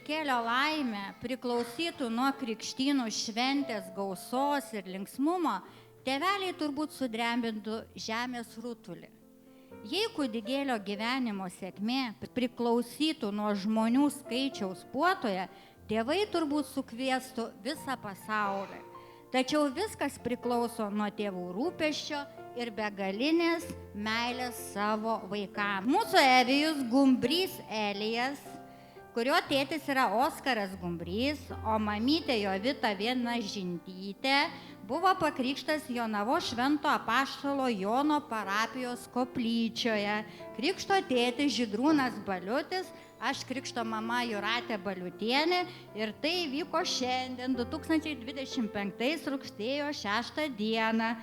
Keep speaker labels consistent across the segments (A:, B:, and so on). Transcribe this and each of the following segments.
A: kūdikėlio laimė priklausytų nuo krikštynų šventės gausos ir linksmumo, tėveliai turbūt sudrembintų žemės rutulį. Jei kūdikėlio gyvenimo sėkmė priklausytų nuo žmonių skaičiaus puotoje, tėvai turbūt sukviestų visą pasaulį. Tačiau viskas priklauso nuo tėvų rūpesčio ir begalinės meilės savo vaikams. Mūsų Evijus Gumbrys Elijas, kurio tėtis yra Oskaras Gumbrys, o mamytė Jovita Vienažintytė, buvo pakrikštas Jonavos Švento Apaštalo Jono parapijos koplyčioje. Krikšto tėtis Žydrūnas Baliutis, aš krikšto mama Jūratė Baliutienė ir tai vyko šiandien 2025 rugsėjo 6 dieną.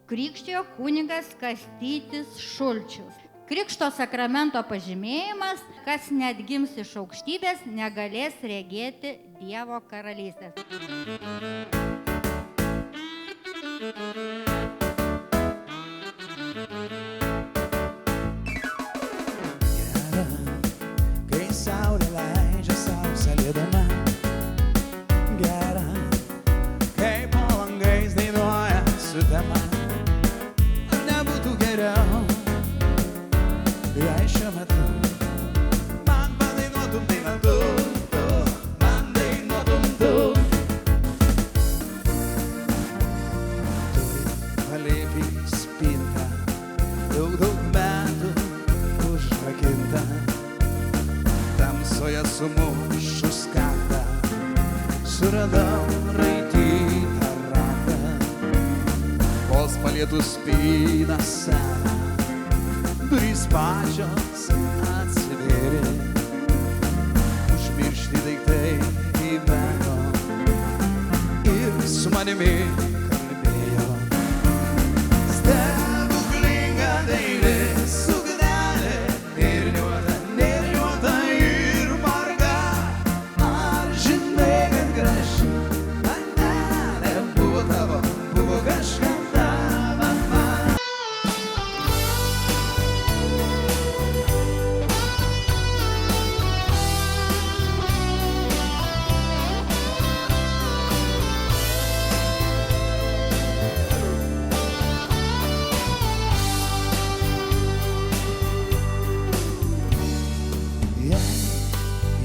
A: Krikštijo kunigas Kastytis Šulčius. Krikšto sakramento pažymėjimas, kas net gims iš aukštybės, negalės regėti Dievo karalystės.
B: Gera, kai saulė leidžia sau salėdama. Gera, kai po langais dainuoja sutema. Ar nebūtų geriau, jei šiuo metu man padainuotum tu, man dainuotum tu. Palėpį spintą, daug metų užrakinta, tamsoje sumušus kaktą, suradau raitytą ratą, vos palietus spyną seną, durys pačios atsivėrė, užmiršti daiktai įbėgo ir su manimi kalbėjo. Stebuklinga dailė, suknelė, nėriniuota ir marga. Ar žinai, kad graži panelė buvo tavo, buvo kažkada mama.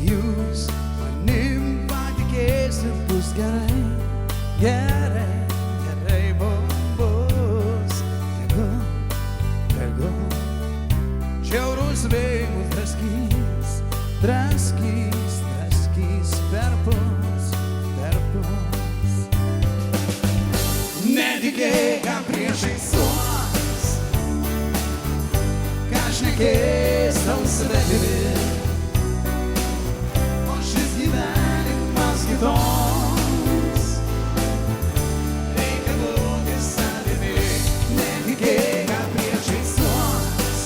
B: Jūs manim patikėsit, bus gerai, gerai, gerai bus. Tegu žiaurus vėjimus draskys perpus. Netikėk, ką priešais suos, ką šnekės tau svetimi. Gyvenimas kitoks, reikia būti savimi. Netikėk, ką priešais suos,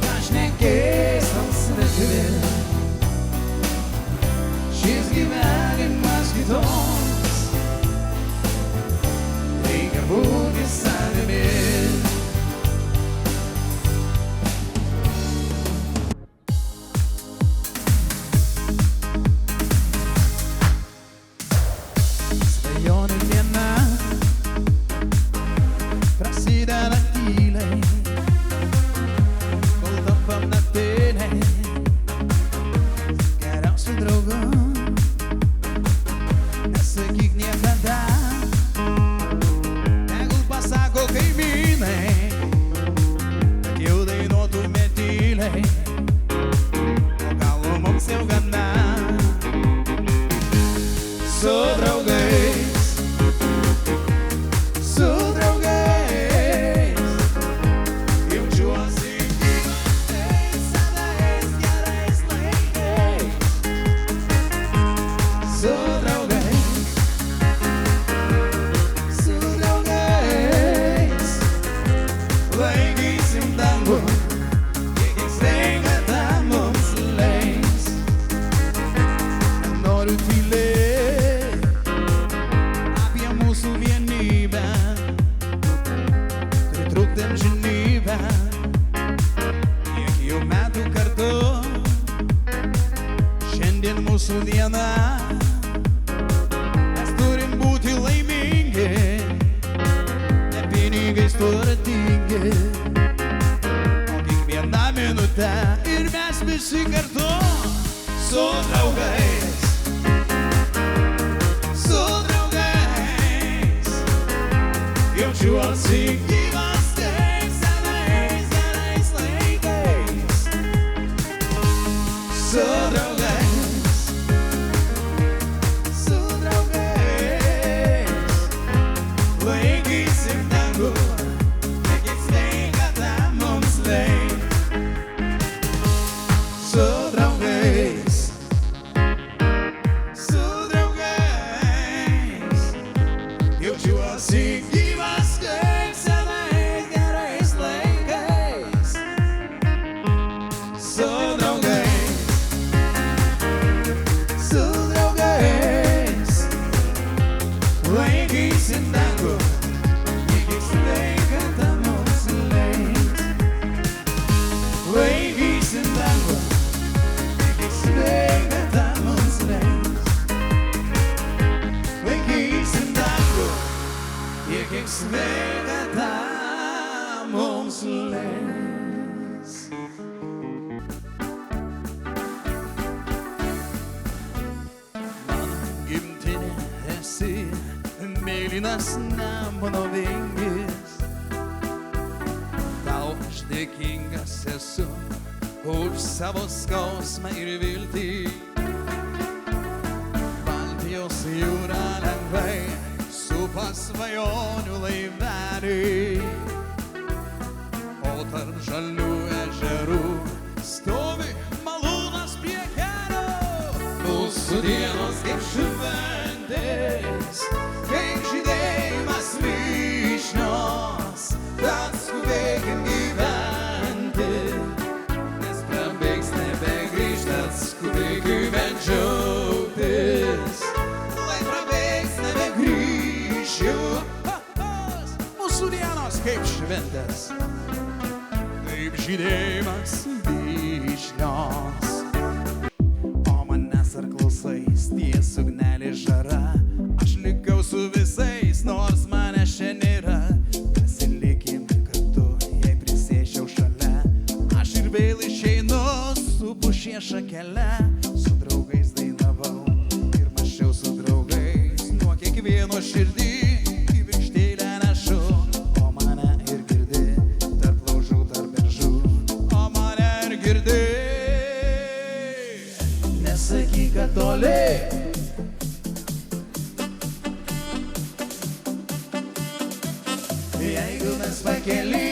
B: ką šnekės tau svetimi. Šis gyvenimas kitoks, reikia būti savimi. Svajonių diena prasideda tyliai, kol tampam naktiniai geriausiu draugu. Nesakyk niekada, tegul pasako kaimynai, kad jau dainuotume tyliai, o gal mums jau gana. Su draugais, jaučiuosi gyvais senais gerais laikais. Su draugais, laikysim dangų, kiek sveikata mums leis. Noriu tylėti, mūsų diena. Mes turim būti laimingi, ne pinigais turtingi. O kiekvieną minutę ir mes visi kartu su draugais. Su draugais jaučiuosi gyvas tais senais gerais laikais. Su draugais, laikysim dangų, kiek sveikata mums leis. Su draugais, jaučiuosi gyvas kaip senais gerais laikais. Su draugais, laikysim dangų, kiek sveikata mums leis. Laikysim dangų, kiek sveikata mums leis. Laikysim dangų, kiek sveikata mums leis. Mano gimtinė esi, mėlynas Nemuno vingis. Tau aš dėkingas esu už savo skausmą ir viltį. Baltijos jūra lengvai supa svajonių laivelį, o tarp žalių ežerų stovi malūnas prie kelio. Mūsų dienos kaip šventės, kaip žydėjimas vyšnios, tad skubėkim gyventi, nes prabėgs nebegrįžt, tad skubėkime džiaugtis, lai prabėgs nebegrįšiu. Mūsų dienos kaip šventės, kaip žydėjimas vyšnios. O manęs ar klausais, ties ugnelė žara, aš likau su visais, nors manęs čia nėra. Pasilikim kartu, jei prisėsčiau šalia, aš ir vėl išeinu su pušies šakele. Su draugais dainavau ir mąsčiau su draugais, nuo kiekvieno širdį kibirkštėlę nešu. O mane ir girdi, tarp laužų, tarp beržų. O mane ir girdi, nesakyk, kad toli. Jeigu mes pakely